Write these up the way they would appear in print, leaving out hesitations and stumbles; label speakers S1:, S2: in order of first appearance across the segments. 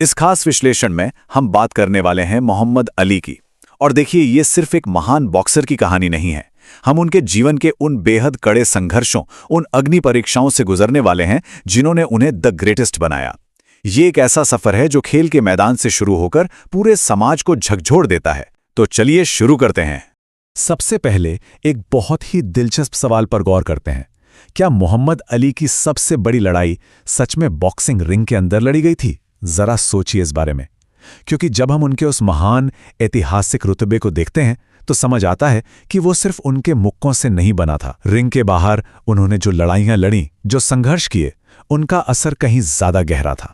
S1: इस खास विश्लेषण में हम बात करने वाले हैं मोहम्मद अली की। और देखिए, ये सिर्फ एक महान बॉक्सर की कहानी नहीं है। हम उनके जीवन के उन बेहद कड़े संघर्षों, उन अग्नि परीक्षाओं से गुजरने वाले हैं जिन्होंने उन्हें द ग्रेटेस्ट बनाया। ये एक ऐसा सफर है जो खेल के मैदान से शुरू होकर पूरे समाज को झकझोर देता है। तो चलिए शुरू करते हैं।
S2: सबसे पहले एक बहुत ही दिलचस्प सवाल पर गौर करते हैं। क्या मोहम्मद अली की सबसे बड़ी लड़ाई सच में बॉक्सिंग रिंग के अंदर लड़ी गई थी? जरा सोचिए इस बारे में, क्योंकि जब हम उनके उस महान ऐतिहासिक रुतबे को देखते हैं तो समझ आता है कि वो सिर्फ उनके मुक्कों से नहीं बना था। रिंग के बाहर उन्होंने जो लड़ाइयां लड़ी, जो संघर्ष किए, उनका असर कहीं ज्यादा गहरा था।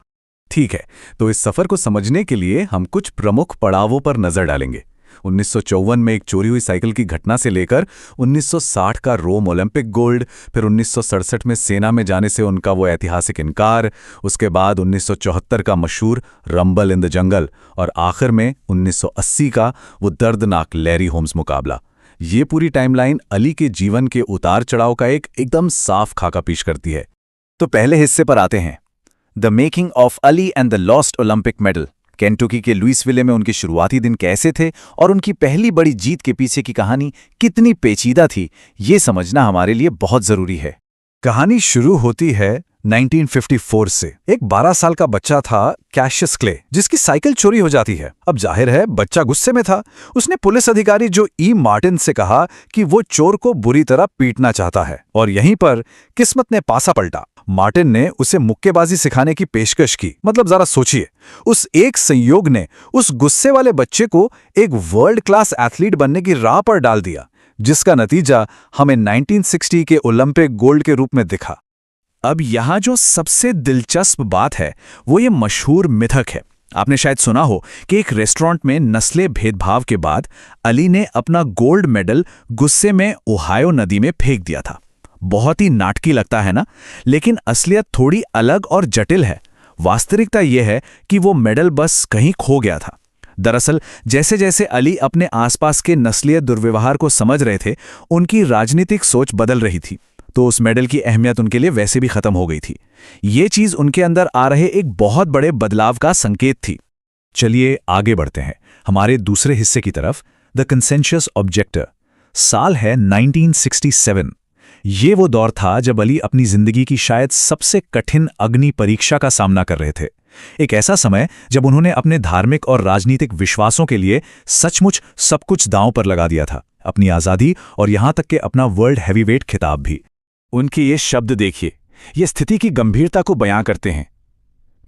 S1: ठीक है, तो इस सफर को समझने के लिए हम कुछ प्रमुख पड़ावों पर नजर डालेंगे। 1954 में एक चोरी हुई साइकिल की घटना से लेकर 1960 का रोम ओलंपिक गोल्ड, फिर 1967 में सेना में जाने से उनका वो ऐतिहासिक इनकार, उसके बाद 1974 का मशहूर रंबल इन द जंगल, और आखिर में 1980 का वो दर्दनाक लैरी होम्स मुकाबला। ये पूरी टाइमलाइन अली के जीवन के उतार चढ़ाव का एक एकदम साफ खाका पेश करती है। तो पहले हिस्से पर आते हैं, the making of Ali and the lost Olympic medal. Kentucky के लुइसविले में उनके शुरुआती दिन कैसे थे और उनकी पहली बड़ी जीत के पीछे की कहानी कितनी पेचीदा थी, ये समझना हमारे लिए बहुत जरूरी है।
S2: कहानी शुरू होती है 1954 से। एक 12 साल का बच्चा था, कैशियस क्ले, जिसकी साइकिल चोरी हो जाती है। अब जाहिर है बच्चा गुस्से में था। उसने पुलिस अधिकारी जो ई मार्टिन से कहा कि वो चोर को बुरी तरह पीटना चाहता है, और यहीं पर किस्मत ने पासा पलटा। मार्टिन ने उसे मुक्केबाजी सिखाने की पेशकश की। मतलब जरा सोचिए, उस एक संयोग ने उस गुस्से वाले बच्चे को एक वर्ल्ड क्लास एथलीट बनने की राह पर डाल दिया, जिसका नतीजा हमें 1960 के ओलंपिक गोल्ड के रूप में दिखा। अब यहाँ जो सबसे दिलचस्प बात है वो ये मशहूर मिथक है। आपने शायद सुना हो कि एक रेस्टोरेंट में नस्ले भेदभाव के बाद अली ने अपना गोल्ड मेडल गुस्से में ओहायो नदी में फेंक दिया था। बहुत ही नाटकी लगता है ना, लेकिन असलियत थोड़ी अलग और जटिल है। वास्तविकता यह है कि वो मेडल बस कहीं खो गया था। दरअसल जैसे जैसे अली अपने आसपास के नस्लीय दुर्व्यवहार को समझ रहे थे, उनकी राजनीतिक सोच बदल रही थी, तो उस मेडल की अहमियत उनके लिए वैसे भी खत्म हो गई थी। ये चीज उनके अंदर आ रहे एक बहुत बड़े बदलाव का संकेत थी। चलिए आगे बढ़ते हैं हमारे दूसरे हिस्से की तरफ, द कंसेंसस ऑब्जेक्टर। साल है 1967। ये वो दौर था जब अली अपनी जिंदगी की शायद सबसे कठिन अग्नि परीक्षा का सामना कर रहे थे। एक ऐसा समय जब उन्होंने अपने धार्मिक और राजनीतिक विश्वासों के लिए सचमुच सब कुछ दांव पर लगा दिया था, अपनी आज़ादी और यहां तक कि अपना वर्ल्ड हैवीवेट खिताब भी। उनके ये शब्द देखिए, ये स्थिति की गंभीरता को बयां करते हैं।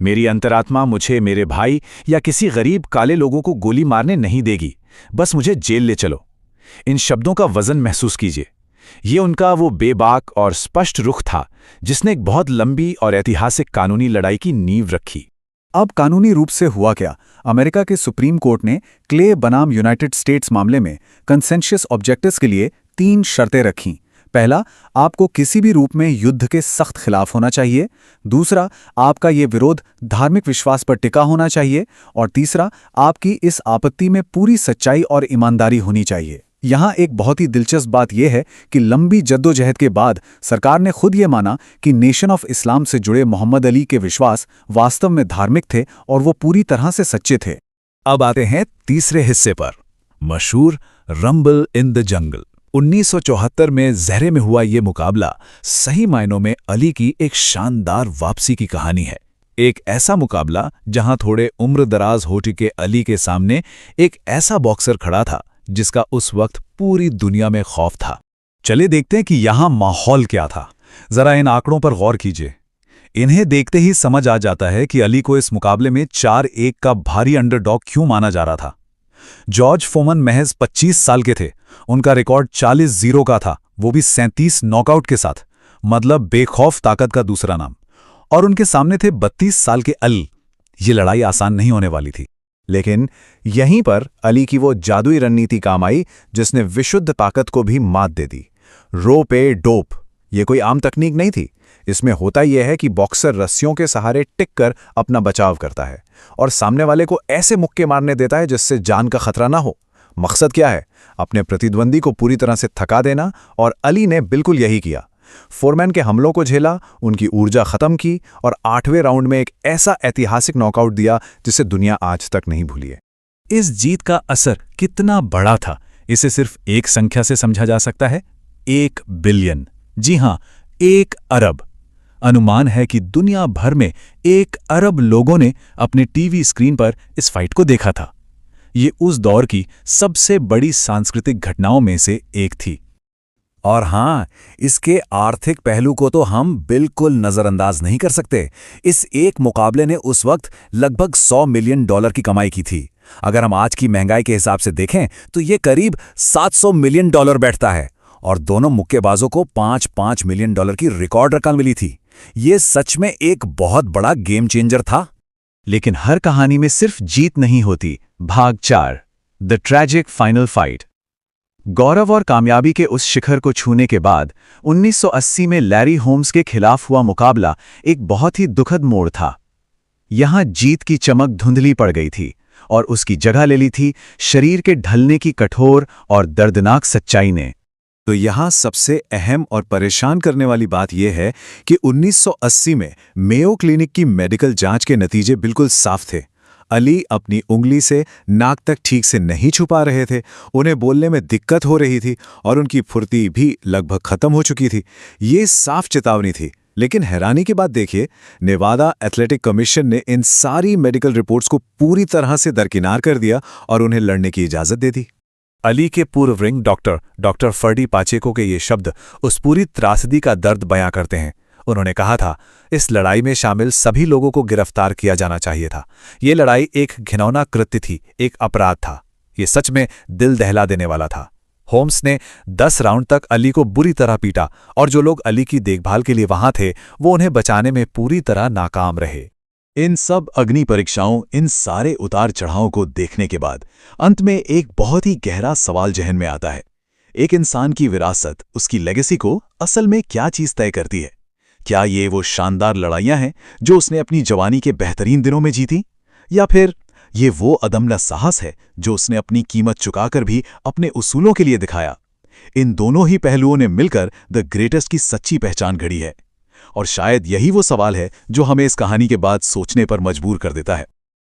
S2: मेरी अंतरात्मा मुझे मेरे भाई या किसी गरीब काले लोगों को गोली मारने नहीं देगी, बस मुझे जेल ले चलो। इन शब्दों का वजन महसूस कीजिए। ये उनका वो बेबाक और स्पष्ट रुख था जिसने एक बहुत लंबी और ऐतिहासिक कानूनी लड़ाई की नींव रखी।
S1: अब कानूनी रूप से हुआ क्या? अमेरिका के सुप्रीम कोर्ट ने क्ले बनाम यूनाइटेड स्टेट्स मामले में कंसेंसस ऑब्जेक्टर्स के लिए 3 शर्तें रखीं। पहला, आपको किसी भी रूप में युद्ध के सख्त खिलाफ होना चाहिए। दूसरा, आपका ये विरोध धार्मिक विश्वास पर टिका होना चाहिए। और तीसरा, आपकी इस आपत्ति में पूरी सच्चाई और ईमानदारी होनी चाहिए। यहाँ एक बहुत ही दिलचस्प बात यह है कि लंबी जद्दोजहद के बाद सरकार ने खुद ये माना कि नेशन ऑफ इस्लाम से जुड़े मोहम्मद अली के विश्वास वास्तव में धार्मिक थे और वो पूरी तरह से सच्चे थे।
S2: अब आते हैं तीसरे हिस्से पर, मशहूर रंबल इन द जंगल। 1974 में ज़हरे में हुआ ये मुकाबला सही मायनों में अली की एक शानदार वापसी की कहानी है। एक ऐसा मुकाबला जहां थोड़े उम्रदराज हो चुके अली के सामने एक ऐसा बॉक्सर खड़ा था जिसका उस वक्त पूरी दुनिया में खौफ था। चले देखते हैं कि यहां माहौल क्या था। जरा इन आंकड़ों पर गौर कीजिए। इन्हें देखते ही समझ आ जाता है कि अली को इस मुकाबले में 4-1 का भारी अंडरडॉग क्यों माना जा रहा था। जॉर्ज फोमन महज 25 साल के थे। उनका रिकॉर्ड 40-0 का था, वो भी 37 नॉकआउट के साथ, मतलब बेखौफ ताकत का दूसरा नाम। और उनके सामने थे 32 साल के अली। ये लड़ाई आसान नहीं होने वाली थी।
S1: लेकिन यहीं पर अली की वो जादुई रणनीति काम आई जिसने विशुद्ध ताकत को भी मात दे दी। रोप ए डोप, ये कोई आम तकनीक नहीं थी। इसमें होता यह है कि बॉक्सर रस्सियों के सहारे टिक कर अपना बचाव करता है और सामने वाले को ऐसे मुक्के मारने देता है जिससे जान का खतरा ना हो। मकसद क्या है? अपने प्रतिद्वंदी को पूरी तरह से थका देना, और अली ने बिल्कुल यही किया।
S2: फोरमैन के हमलों को झेला, उनकी ऊर्जा खत्म की और 8वें राउंड में एक ऐसा ऐतिहासिक नॉकआउट दिया जिसे दुनिया आज तक नहीं भूली है।
S3: इस जीत का असर कितना बड़ा था, इसे सिर्फ एक संख्या से समझा जा सकता है, 1 बिलियन। जी हां, 1 अरब। अनुमान है कि दुनिया भर में 1 अरब लोगों ने अपने टीवी स्क्रीन पर इस फाइट को देखा था। ये उस दौर की सबसे बड़ी सांस्कृतिक घटनाओं में से एक थी।
S2: और हाँ, इसके आर्थिक पहलू को तो हम बिल्कुल नजरअंदाज नहीं कर सकते। इस एक मुकाबले ने उस वक्त लगभग $100 मिलियन की कमाई की थी। अगर हम आज की महंगाई के हिसाब से देखें तो ये करीब $700 मिलियन बैठता है और दोनों मुक्केबाजों को $5-5 मिलियन की रिकॉर्ड रकम मिली थी। ये सच में एक बहुत बड़ा गेम चेंजर था।
S3: लेकिन हर कहानी में सिर्फ जीत नहीं होती। भाग 4, द ट्रैजिक फाइनल फाइट। गौरव और कामयाबी के उस शिखर को छूने के बाद 1980 में लैरी होम्स के खिलाफ हुआ मुकाबला एक बहुत ही दुखद मोड़ था। यहां जीत की चमक धुंधली पड़ गई थी और उसकी जगह ले ली थी शरीर के ढलने की कठोर और दर्दनाक सच्चाई ने।
S2: तो यहाँ सबसे अहम और परेशान करने वाली बात यह है कि 1980 में मेयो क्लिनिक की मेडिकल जांच के नतीजे बिल्कुल साफ थे। अली अपनी उंगली से नाक तक ठीक से नहीं छुपा रहे थे, उन्हें बोलने में दिक्कत हो रही थी और उनकी फुर्ती भी लगभग खत्म हो चुकी थी। ये साफ चेतावनी थी। लेकिन हैरानी की बात देखिए, नेवादा एथलेटिक कमीशन ने इन सारी मेडिकल रिपोर्ट्स को पूरी तरह से दरकिनार कर दिया और उन्हें लड़ने की इजाजत दे दी।
S3: अली के पूर्व रिंग डॉक्टर फर्डी पाचेको के ये शब्द उस पूरी त्रासदी का दर्द बयां करते हैं। उन्होंने कहा था, इस लड़ाई में शामिल सभी लोगों को गिरफ्तार किया जाना चाहिए था। ये लड़ाई एक घिनौना कृत्य थी, एक अपराध था। ये सच में दिल दहला देने वाला था। होम्स ने 10 राउंड तक अली को बुरी तरह पीटा और जो लोग अली की देखभाल के लिए वहां थे वो उन्हें बचाने में पूरी तरह नाकाम रहे।
S1: इन सब अग्नि परीक्षाओं, इन सारे उतार चढ़ावों को देखने के बाद अंत में एक बहुत ही गहरा सवाल जहन में आता है। एक इंसान की विरासत, उसकी लेगेसी को असल में क्या चीज तय करती है? क्या ये वो शानदार लड़ाइयां हैं जो उसने अपनी जवानी के बेहतरीन दिनों में जीती, या फिर ये वो अदम्य साहस है जो उसने अपनी कीमत चुकाकर भी अपने उसूलों के लिए दिखाया? इन दोनों ही पहलुओं ने मिलकर द ग्रेटेस्ट की सच्ची पहचान घड़ी है। और शायद यही वो सवाल है जो हमें इस कहानी के बाद सोचने पर मजबूर कर देता है।